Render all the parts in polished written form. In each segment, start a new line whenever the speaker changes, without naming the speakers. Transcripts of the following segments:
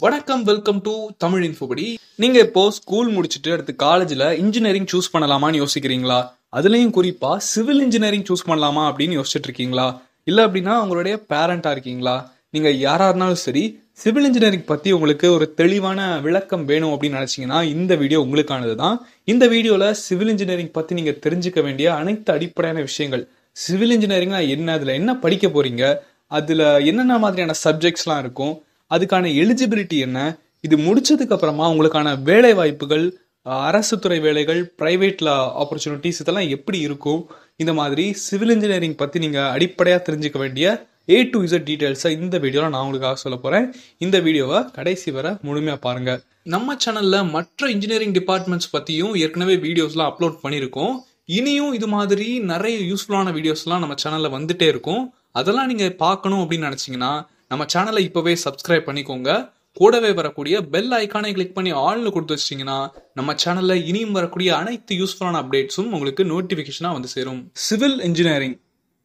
வணக்கம், welcome to Tamil இன்ஃபோபடி. நீங்க இப்போ ஸ்கூல் முடிச்சுட்டு அடுத்து காலேஜ்ல இன்ஜினியரிங் சூஸ் பண்ணலாமான்னு யோசிக்கிறீங்களா? அதுலயும் குறிப்பா சிவில் இன்ஜினியரிங் சூஸ் பண்ணலாமா அப்படின்னு யோசிச்சுட்டு இருக்கீங்களா? இல்ல அப்படின்னா உங்களுடைய பேரண்டா இருக்கீங்களா? நீங்க யாரா இருந்தாலும் சரி, சிவில் இன்ஜினியரிங் பத்தி உங்களுக்கு ஒரு தெளிவான விளக்கம் வேணும் அப்படின்னு நினைச்சீங்கன்னா இந்த வீடியோ உங்களுக்கானது தான். இந்த வீடியோல சிவில் இன்ஜினியரிங் பத்தி நீங்க தெரிஞ்சுக்க வேண்டிய அனைத்து அடிப்படையான விஷயங்கள், சிவில் இன்ஜினியரிங்னா என்ன, அதுல என்ன படிக்க போறீங்க, அதுல என்னென்ன மாதிரியான சப்ஜெக்ட்ஸ்லாம் இருக்கும், அதுக்கான எலிஜிபிலிட்டி என்ன, இது முடிச்சதுக்கு அப்புறமா உங்களுக்கான வேலை வாய்ப்புகள், அரசு துறை வேலைகள், பிரைவேட்ல ஆப்பர்ச்சுனிட்டிஸ் இதெல்லாம் எப்படி இருக்கும், இந்த மாதிரி சிவில் இன்ஜினியரிங் பத்தி நீங்க அடிப்படையா தெரிஞ்சுக்க வேண்டிய A to Z டீடைல்ஸை இந்த வீடியோல நான் உங்களுக்காக சொல்ல போறேன். இந்த வீடியோவை கடைசி வரை முழுமையா பாருங்க. நம்ம சேனல்ல மற்ற இன்ஜினியரிங் டிபார்ட்மெண்ட்ஸ் பத்தியும் ஏற்கனவே வீடியோஸ்லாம் அப்லோட் பண்ணியிருக்கோம். இனியும் இது மாதிரி நிறைய யூஸ்ஃபுல்லான வீடியோஸ்லாம் நம்ம சேனல்ல வந்துட்டே இருக்கும். அதெல்லாம் நீங்க பார்க்கணும் அப்படின்னு நினைச்சீங்கன்னா நம்ம சேனலை இப்பவே சப்ஸ்கிரைப் பண்ணிக்கோங்க. கூடவே வரக்கூடிய பெல் ஐக்கானை கிளிக் பண்ணி ஆல்னு கொடுத்து வச்சிட்டீங்கன்னா நம்ம சேனல்ல இனியும் வரக்கூடிய அனைத்து யூஸ்ஃபுல்லான அப்டேட்ஸும் உங்களுக்கு நோட்டிபிகேஷனா வந்து சேரும். சிவில் இன்ஜினியரிங்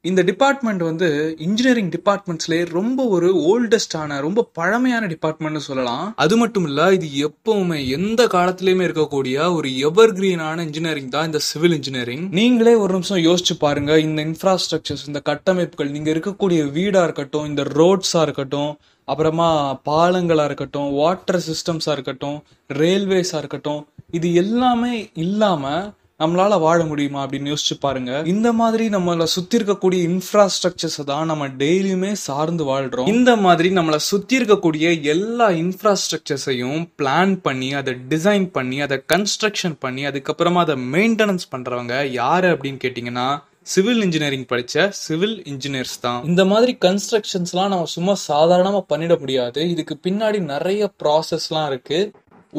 இந்த டிபார்ட்மெண்ட் வந்து இன்ஜினியரிங் டிபார்ட்மெண்ட்ஸ்லேயே ரொம்ப ஒரு ஓல்டஸ்டான, ரொம்ப பழமையான டிபார்ட்மெண்ட்னு சொல்லலாம். அது மட்டும் இல்ல, இது எப்பவுமே எந்த காலத்திலயுமே இருக்கக்கூடிய ஒரு எவர் கிரீனான இன்ஜினியரிங் தான் இந்த சிவில் இன்ஜினியரிங். நீங்களே ஒரு நிமிஷம் யோசிச்சு பாருங்க. இந்த இன்ஃப்ராஸ்ட்ரக்சர்ஸ், இந்த கட்டமைப்புகள், நீங்க இருக்கக்கூடிய வீடா இருக்கட்டும், இந்த ரோட்ஸா இருக்கட்டும், அப்புறமா பாலங்களா இருக்கட்டும், வாட்டர் சிஸ்டம்ஸா இருக்கட்டும், ரயில்வேஸா இருக்கட்டும், இது எல்லாமே இல்லாம நம்மளால வாழ முடியுமா அப்படின்னு யோசிச்சு பாருங்க. இந்த மாதிரி நம்மள சுத்தி இருக்கக்கூடிய இன்ஃப்ராஸ்ட்ரக்சர்ஸ் தான் நம்ம டெய்லியுமே சார்ந்து வாழ்றோம். இந்த மாதிரி நம்மள சுத்தி இருக்கக்கூடிய எல்லா இன்ஃப்ராஸ்ட்ரக்சர்ஸையும் பிளான் பண்ணி, அதை டிசைன் பண்ணி, அதை கன்ஸ்ட்ரக்ஷன் பண்ணி, அதுக்கப்புறமா அதை மெயின்டெனன்ஸ் பண்றவங்க யாரு அப்படின்னு கேட்டீங்கன்னா சிவில் இன்ஜினியரிங் படிச்ச சிவில் இன்ஜினியர்ஸ் தான். இந்த மாதிரி கன்ஸ்ட்ரக்ஷன்ஸ்லாம் நம்ம சும்மா சாதாரணமா பண்ணிட முடியாது. இதுக்கு பின்னாடி நிறைய ப்ராசஸ்லாம் இருக்கு.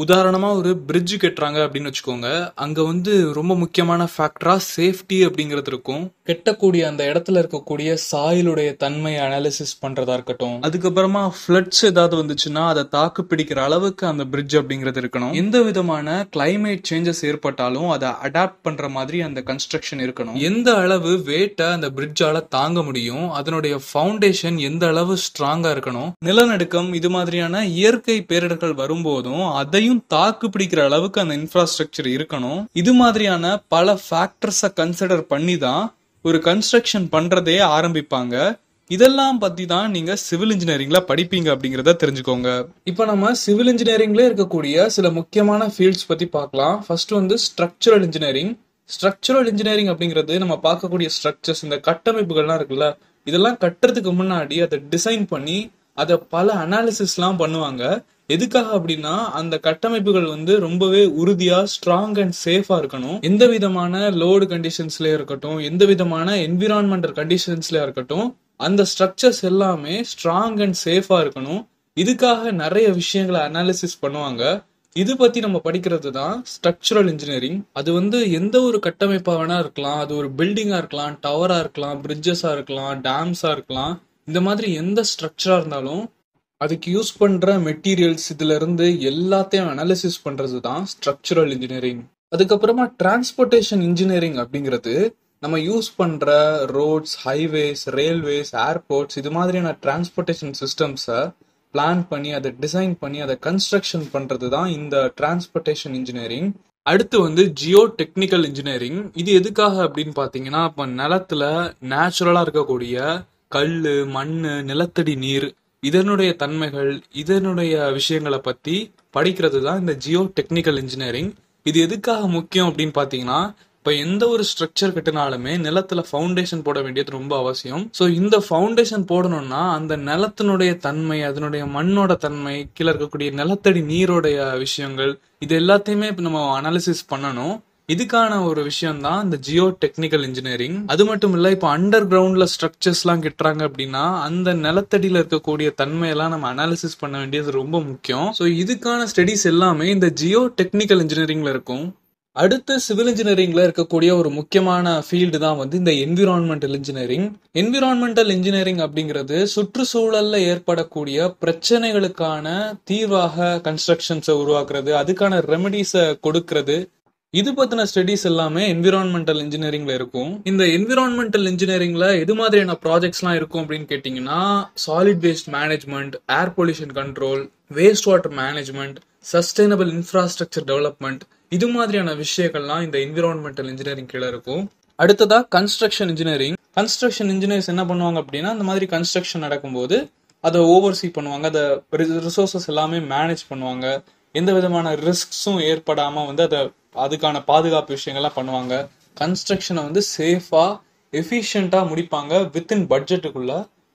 உதாரணமா ஒரு பிரிட்ஜ் கட்டுறாங்க அப்படின்னு வச்சுக்கோங்க. அங்க வந்து ரொம்ப முக்கியமான ஃபேக்டரா சேஃப்டி அப்படிங்கிறது இருக்கும். கெட்டக்கூடிய அந்த இடத்துல இருக்கக்கூடிய சாயிலுடைய தன்மையை அனாலிசிஸ் பண்றதா இருக்கட்டும், அதுக்கப்புறமா ஃபிளட்ஸ் ஏதாவது வந்துச்சுன்னா அதை தாக்கு பிடிக்கிற அளவுக்கு அந்த பிரிட்ஜ் அப்படிங்கிறது இருக்கணும். எந்த விதமான கிளைமேட் சேஞ்சஸ் ஏற்பட்டாலும் அதை அடாப்ட் பண்ற மாதிரி அந்த கன்ஸ்ட்ரக்ஷன் இருக்கணும். எந்த அளவு வெயிட்டை அந்த பிரிட்ஜால தாங்க முடியும், அதனுடைய ஃபவுண்டேஷன் எந்த அளவு ஸ்ட்ராங்கா இருக்கணும், நிலநடுக்கம் இது மாதிரியான இயற்கை பேரிடர்கள் வரும்போதும் அதையும் தாக்கு பிடிக்கிற அளவுக்கு அந்த இன்ஃப்ராஸ்ட்ரக்சர் இருக்கணும். இது மாதிரியான பல ஃபேக்டர்ஸை கன்சிடர் பண்ணி தான் ஒரு கன்ஸ்ட்ரக்ஷன் பண்றதே ஆரம்பிப்பாங்க. இதெல்லாம் பத்தி தான் நீங்க சிவில் இன்ஜினியரிங்ல படிப்பீங்க அப்படிங்கறத தெரிஞ்சுக்கோங்க. இப்ப நம்ம சிவில் இன்ஜினியரிங்ல இருக்கக்கூடிய சில முக்கியமான ஃபீல்ட்ஸ் பத்தி பார்க்கலாம். ஃபர்ஸ்ட் வந்து ஸ்ட்ரக்சரல் இன்ஜினியரிங். ஸ்ட்ரக்சரல் இன்ஜினியரிங் அப்படிங்கிறது நம்ம பார்க்கக்கூடிய ஸ்ட்ரக்சர்ஸ், இந்த கட்டமைப்புகள்லாம் இருக்குல்ல, இதெல்லாம் கட்டுறதுக்கு முன்னாடி அதை டிசைன் பண்ணி அதை பல அனாலிசிஸ்லாம் பண்ணுவாங்க. எதுக்காக அப்படின்னா அந்த கட்டமைப்புகள் வந்து ரொம்பவே உறுதியா, ஸ்ட்ராங் அண்ட் சேஃபா இருக்கணும். எந்த விதமான லோடு கண்டிஷன்ஸ்லயே இருக்கட்டும், எந்த விதமான என்விரான்மெண்டல் கண்டிஷன்ஸ்லயா இருக்கட்டும், அந்த ஸ்ட்ரக்சர்ஸ் எல்லாமே ஸ்ட்ராங் அண்ட் சேஃபா இருக்கணும். இதுக்காக நிறைய விஷயங்களை அனாலிசிஸ் பண்ணுவாங்க. இது பத்தி நம்ம படிக்கிறது தான் ஸ்ட்ரக்சரல் இன்ஜினியரிங். அது வந்து எந்த ஒரு கட்டமைப்பா வேணா இருக்கலாம். அது ஒரு பில்டிங்கா இருக்கலாம், டவரா இருக்கலாம், பிரிட்ஜஸா இருக்கலாம், டேம்ஸா இருக்கலாம். இந்த மாதிரி எந்த ஸ்ட்ரக்சரா இருந்தாலும் அதுக்கு யூஸ் பண்ற மெட்டீரியல்ஸ் இதுல இருந்து எல்லாத்தையும் அனாலிசிஸ் பண்றது தான் ஸ்ட்ரக்சரல் இன்ஜினியரிங். அதுக்கப்புறமா டிரான்ஸ்போர்ட்டேஷன் இன்ஜினியரிங் அப்படிங்கிறது நம்ம யூஸ் பண்ற ரோட்ஸ், ஹைவேஸ், ரயில்வேஸ், ஏர்போர்ட்ஸ் இது மாதிரியான டிரான்ஸ்போர்ட்டேஷன் சிஸ்டம்ஸை பிளான் பண்ணி, அதை டிசைன் பண்ணி, அதை கன்ஸ்ட்ரக்ஷன் பண்றது தான் இந்த டிரான்ஸ்போர்ட்டேஷன் இன்ஜினியரிங். அடுத்து வந்து ஜியோ டெக்னிக்கல் இன்ஜினியரிங். இது எதுக்காக அப்படின்னு பாத்தீங்கன்னா, இப்ப நிலத்துல நேச்சுரலா இருக்கக்கூடிய கல்லு, மண்ணு, நிலத்தடி நீர், இதனுடைய தன்மைகள், இதனுடைய விஷயங்களை பத்தி படிக்கிறது தான் இந்த ஜியோ டெக்னிக்கல் இன்ஜினியரிங். இது எதுக்காக முக்கியம் அப்படின்னு பாத்தீங்கன்னா, இப்ப எந்த ஒரு ஸ்ட்ரக்சர் கட்டினாலுமே நிலத்துல ஃபவுண்டேஷன் போட வேண்டியது ரொம்ப அவசியம். ஸோ இந்த ஃபவுண்டேஷன் போடணும்னா அந்த நிலத்தினுடைய தன்மை, அதனுடைய மண்ணோட தன்மை, கீழே இருக்கக்கூடிய நிலத்தடி நீரோடைய விஷயங்கள், இது எல்லாத்தையுமே நம்ம அனாலிசிஸ் பண்ணணும். இதுக்கான ஒரு விஷயம் தான் இந்த ஜியோ டெக்னிக்கல் இன்ஜினியரிங். அது மட்டும் இல்ல, இப்போ அண்டர் கிரவுண்ட்ல ஸ்ட்ரக்சர்ஸ் எல்லாம் கட்டுறாங்க அப்படின்னா அந்த நிலத்தடியில இருக்கக்கூடிய தன்மையெல்லாம் நம்ம அனாலிசிஸ் பண்ண வேண்டியது ரொம்ப முக்கியம். ஸோ இதுக்கான ஸ்டடிஸ் எல்லாமே இந்த ஜியோ டெக்னிக்கல் இன்ஜினியரிங்ல இருக்கும். அடுத்து சிவில் இன்ஜினியரிங்ல இருக்கக்கூடிய ஒரு முக்கியமான ஃபீல்டு தான் வந்து இந்த என்விரான்மெண்டல் இன்ஜினியரிங். என்விரான்மெண்டல் இன்ஜினியரிங் அப்படிங்கிறது சுற்றுச்சூழல்ல ஏற்படக்கூடிய பிரச்சனைகளுக்கான தீர்வாக கன்ஸ்ட்ரக்ஷன்ஸை உருவாக்குறது, அதுக்கான ரெமெடிஸை கொடுக்கறது, இது பத்தின ஸ்டடிஸ் எல்லாமே என்விரான்மெண்டல் இன்ஜினியரிங்ல இருக்கும். இந்த என்விரான்மெண்டல் இன்ஜினியரிங்ல எது மாதிரியான ப்ராஜெக்ட்ஸ்லாம் இருக்கும் அப்படின்னு கேட்டிங்கன்னா, solid waste management, air pollution control, waste water management, sustainable infrastructure development, இது மாதிரியான விஷயங்கள்லாம் இந்த என்விரான்மெண்டல் இன்ஜினியரிங் கீழே இருக்கும். அடுத்ததா கன்ஸ்ட்ரக்ஷன் இன்ஜினியரிங். கன்ஸ்ட்ரக்ஷன் இன்ஜினியர்ஸ் என்ன பண்ணுவாங்க அப்படின்னா, அந்த மாதிரி கன்ஸ்ட்ரக்ஷன் நடக்கும்போது அதை ஓவர்சீ பண்ணுவாங்க, அதை ரிசோர்சஸ் எல்லாமே மேனேஜ் பண்ணுவாங்க, எந்த விதமான ரிஸ்க்ஸும் ஏற்படாம வந்து அதுக்கான பாதுகாப்பு விஷயங்கள்லாம் பண்ணுவாங்க. கன்ஸ்ட்ரக்ஷனை வந்து சேஃபா எஃபிஷியண்டா முடிப்பாங்க வித்தின் பட்ஜெட்டுக்குள்ள.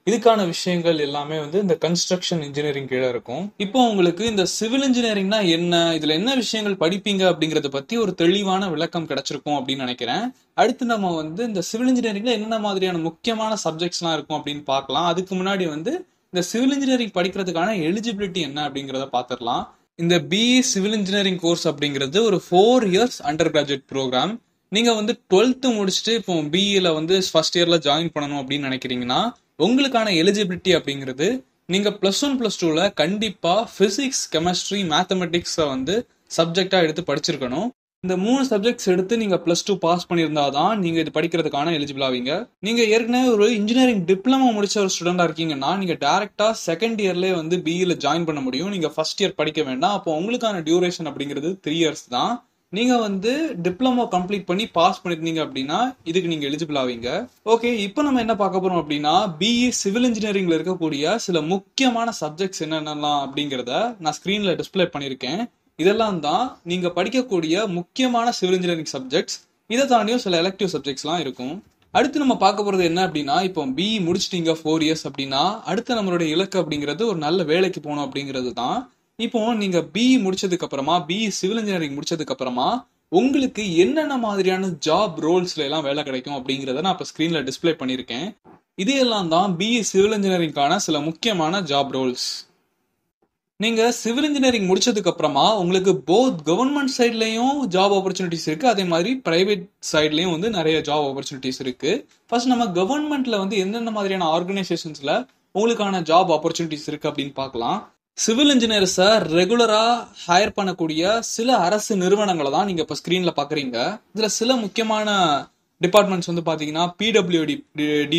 இதுக்கான விஷயங்கள் எல்லாமே வந்து இந்த கன்ஸ்ட்ரக்ஷன் இன்ஜினியரிங் கீழே இருக்கும். இப்போ உங்களுக்கு இந்த சிவில் இன்ஜினியரிங்னா என்ன, இதுல என்ன விஷயங்கள் படிப்பீங்க அப்படிங்கறத பத்தி ஒரு தெளிவான விளக்கம் கிடைச்சிருக்கும் அப்படின்னு நினைக்கிறேன். அடுத்து நம்ம வந்து இந்த சிவில் இன்ஜினியரிங்ல என்ன மாதிரியான முக்கியமான சப்ஜெக்ட்ஸ்லாம் இருக்கும் அப்படின்னு பார்க்கலாம். அதுக்கு முன்னாடி வந்து இந்த சிவில் இன்ஜினியரிங் படிக்கிறதுக்கான எலிஜிபிலிட்டி என்ன அப்படிங்கறத பாத்திரலாம். இந்த பிஇ சிவில் இன்ஜினியரிங் கோர்ஸ் அப்படிங்கிறது ஒரு 4 years அண்டர் கிராஜுவேட் ப்ரோக்ராம். நீங்க வந்து 12th முடிச்சுட்டு இப்போ பிஇல வந்து ஃபர்ஸ்ட் இயர்ல ஜாயின் பண்ணணும் அப்படின்னு நினைக்கிறீங்கன்னா, உங்களுக்கான எலிஜிபிலிட்டி அப்படிங்கிறது நீங்க +1 +2ல கண்டிப்பா பிசிக்ஸ், கெமிஸ்ட்ரி, மேத்தமெட்டிக்ஸை வந்து சப்ஜெக்டா எடுத்து படிச்சிருக்கணும். இந்த 3 சப்ஜெக்ட்ஸ் எடுத்து நீங்க +2 பாஸ் பண்ணியிருந்தாதான் நீங்க இது படிக்கிறதுக்கான எலிஜிபிள் ஆவீங்க. நீங்க ஏற்கனவே ஒரு இன்ஜினியரிங் டிப்ளமோ முடிச்ச ஒரு ஸ்டூடெண்டா இருக்கீங்கன்னா, நீங்க டைரக்டா செகண்ட் இயர்லேயே வந்து பிஇல ஜாயின் பண்ண முடியும். நீங்க ஃபர்ஸ்ட் இயர் படிக்க வேண்டாம். அப்போ உங்களுக்கான டியூரேஷன் அப்படிங்கிறது 3 years தான். நீங்க வந்து டிப்ளமோ கம்ப்ளீட் பண்ணி பாஸ் பண்ணிருந்தீங்க அப்படின்னா இதுக்கு நீங்க எலிஜிபிள் ஆவீங்க. ஓகே, இப்போ நம்ம என்ன பார்க்க போறோம் அப்படின்னா, பிஇ சிவில் இன்ஜினியரிங்ல இருக்கக்கூடிய சில முக்கியமான சப்ஜெக்ட்ஸ் என்னென்னலாம் அப்படிங்கிறத நான் ஸ்கிரீன்ல டிஸ்பிளே பண்ணியிருக்கேன். இதெல்லாம் தான் நீங்க படிக்கக்கூடிய முக்கியமான சிவில் இன்ஜினியரிங் சப்ஜெக்ட்ஸ். இதை தாண்டியும் சில எலெக்டிவ் சப்ஜெக்ட்ஸ்லாம் இருக்கும். அடுத்து நம்ம பார்க்க போறது என்ன அப்படின்னா, இப்போ பிஇ முடிச்சிட்டீங்க 4 years அப்படின்னா அடுத்து நம்மளுடைய இலக்கு அப்படிங்கிறது ஒரு நல்ல வேலைக்கு போகணும் அப்படிங்கிறது தான். இப்போ நீங்க பிஇ முடிச்சதுக்கு அப்புறமா, பிஇ சிவில் இன்ஜினியரிங் முடிச்சதுக்கு அப்புறமா உங்களுக்கு என்னென்ன மாதிரியான ஜாப் ரோல்ஸ்ல எல்லாம் வேலை கிடைக்கும் அப்படிங்கிறத நான் இப்போ ஸ்கிரீன்ல டிஸ்பிளே பண்ணியிருக்கேன். இது எல்லாம் தான் பிஇ சிவில் இன்ஜினியரிங்கான சில முக்கியமான ஜாப் ரோல்ஸ். நீங்க சிவில் இன்ஜினியரிங் முடிச்சதுக்கு அப்புறமா உங்களுக்கு போத் கவர்மெண்ட் சைட்லயும் ஜாப் ஆப்பர்ச்சுனிட்டிஸ் இருக்கு, அதே மாதிரி பிரைவேட் சைட்லயும் வந்து நிறைய ஜாப் ஆப்பர்ச்சுனிட்டிஸ் இருக்கு. ஃபர்ஸ்ட் நம்ம கவர்மெண்ட்ல வந்து எந்தெந்த மாதிரியான ஆர்கனைசேஷன்ஸ்ல உங்களுக்கான ஜாப் ஆப்பர்ச்சுனிட்டிஸ் இருக்கு அப்படின்னு பார்க்கலாம். சிவில் இன்ஜினியர்ஸை ரெகுலரா ஹையர் பண்ணக்கூடிய சில அரசு நிறுவனங்களை தான் நீங்க இப்ப ஸ்கிரீன்ல பாக்குறீங்க. இதுல சில முக்கியமான டிபார்ட்மெண்ட்ஸ் வந்து பாத்தீங்கன்னா பிடபிள்யூடி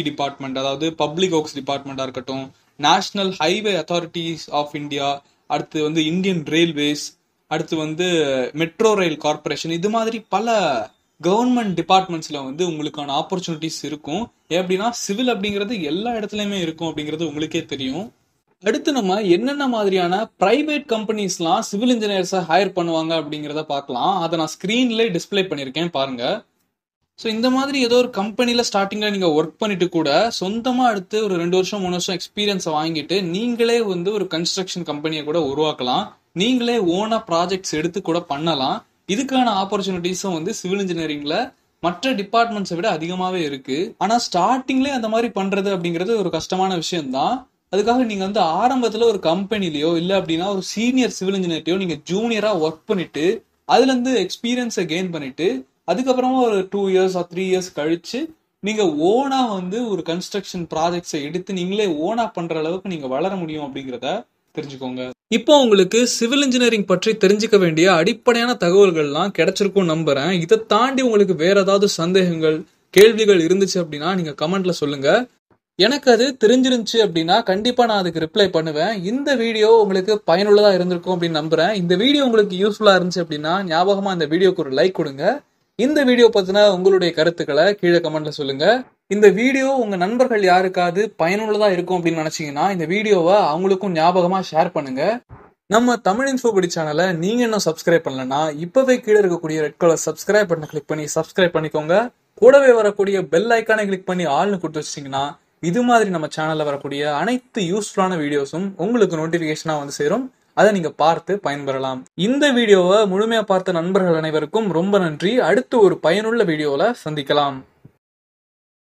டிபார்ட்மெண்ட், அதாவது பப்ளிக் ஒர்க்ஸ் டிபார்ட்மெண்டா இருக்கட்டும், national highway authorities of India, அடுத்து வந்து இந்தியன் ரயில்வேஸ், அடுத்து வந்து மெட்ரோ ரயில் கார்பரேஷன், இது மாதிரி பல கவர்மெண்ட் டிபார்ட்மெண்ட்ஸ்ல வந்து உங்களுக்கான ஆப்பர்ச்சுனிட்டிஸ் இருக்கும். எப்படின்னா சிவில் அப்படிங்கிறது எல்லா இடத்துலயுமே இருக்கும் அப்படிங்கிறது உங்களுக்கே தெரியும். அடுத்து நம்ம என்னென்ன மாதிரியான பிரைவேட் கம்பெனிஸ்லாம் சிவில் இன்ஜினியர்ஸை ஹையர் பண்ணுவாங்க அப்படிங்கிறத பார்க்கலாம். அதை நான் ஸ்கிரீன்ல டிஸ்பிளே பண்ணியிருக்கேன் பாருங்க. ஸோ இந்த மாதிரி ஏதோ ஒரு கம்பெனியில் ஸ்டார்டிங்கில் நீங்கள் ஒர்க் பண்ணிட்டு கூட சொந்தமாக அடுத்து ஒரு 2 வருஷம் 3 வருஷம் எக்ஸ்பீரியன்ஸை வாங்கிட்டு நீங்களே வந்து ஒரு கன்ஸ்ட்ரக்ஷன் கம்பெனியை கூட உருவாக்கலாம். நீங்களே ஓனா ப்ராஜெக்ட்ஸ் எடுத்து கூட பண்ணலாம். இதுக்கான ஆப்பர்ச்சுனிட்டிஸும் வந்து சிவில் இன்ஜினியரிங்ல மற்ற டிபார்ட்மெண்ட்ஸை விட அதிகமாகவே இருக்கு. ஆனால் ஸ்டார்டிங்லேயே அந்த மாதிரி பண்ணுறது அப்படிங்கிறது ஒரு கஷ்டமான விஷயம்தான். அதுக்காக நீங்கள் வந்து ஆரம்பத்தில் ஒரு கம்பெனிலையோ இல்லை அப்படின்னா ஒரு சீனியர் சிவில் இன்ஜினியர்ட்டையோ நீங்கள் ஜூனியராக ஒர்க் பண்ணிட்டு அதுலேருந்து எக்ஸ்பீரியன்ஸை கெயின் பண்ணிட்டு அதுக்கப்புறமா ஒரு 2 years or 3 years கழிச்சு நீங்க ஓனா வந்து ஒரு கன்ஸ்ட்ரக்ஷன் ப்ராஜெக்ட்ஸை எடுத்து நீங்களே ஓனா பண்ற அளவுக்கு நீங்க வளர முடியும் அப்படிங்கிறத தெரிஞ்சுக்கோங்க. இப்போ உங்களுக்கு சிவில் இன்ஜினியரிங் பற்றி தெரிஞ்சுக்க வேண்டிய அடிப்படையான தகவல்கள்லாம் கிடைச்சிருக்கும் நம்புறேன். இதை தாண்டி உங்களுக்கு வேற ஏதாவது சந்தேகங்கள், கேள்விகள் இருந்துச்சு அப்படின்னா நீங்க கமெண்ட்ல சொல்லுங்க. எனக்கு அது தெரிஞ்சிருந்துச்சு அப்படின்னா கண்டிப்பா நான் அதுக்கு ரிப்ளை பண்ணுவேன். இந்த வீடியோ உங்களுக்கு பயனுள்ளதா இருந்திருக்கும் அப்படின்னு நம்புறேன். இந்த வீடியோ உங்களுக்கு யூஸ்ஃபுல்லா இருந்துச்சு அப்படின்னா ஞாபகமா இந்த வீடியோக்கு ஒரு லைக் கொடுங்க. இந்த வீடியோ பத்தின உங்களுடைய கருத்துக்களை கீழே கமெண்ட்ல சொல்லுங்க. இந்த வீடியோ உங்க நண்பர்கள் யாருக்காவது பயனுள்ளதா இருக்கும் அப்படின்னு நினைச்சீங்கன்னா இந்த வீடியோவை அவங்களுக்கும் ஞாபகமா ஷேர் பண்ணுங்க. நம்ம தமிழ் இன்ஃபோபடி சேனலை நீங்க இன்னும் சப்ஸ்கிரைப் பண்ணலன்னா இப்பவே கீழே இருக்கக்கூடிய ரெட் கலர் சப்ஸ்கிரைப் பட்டனை கிளிக் பண்ணி சப்ஸ்கிரைப் பண்ணிக்கோங்க. கூடவே வரக்கூடிய பெல் ஐக்கானை கிளிக் பண்ணி ஆல்னு கொடுத்து வச்சிட்டீங்கன்னா இது மாதிரி நம்ம சேனல்ல வரக்கூடிய அனைத்து யூஸ்ஃபுல்லான வீடியோஸும் உங்களுக்கு நோட்டிபிகேஷனா வந்து சேரும். அதை நீங்க பார்த்து பயன்பெறலாம். இந்த வீடியோவை முழுமையா பார்த்த நண்பர்கள் அனைவருக்கும் ரொம்ப நன்றி. அடுத்து ஒரு பயனுள்ள வீடியோல சந்திக்கலாம்.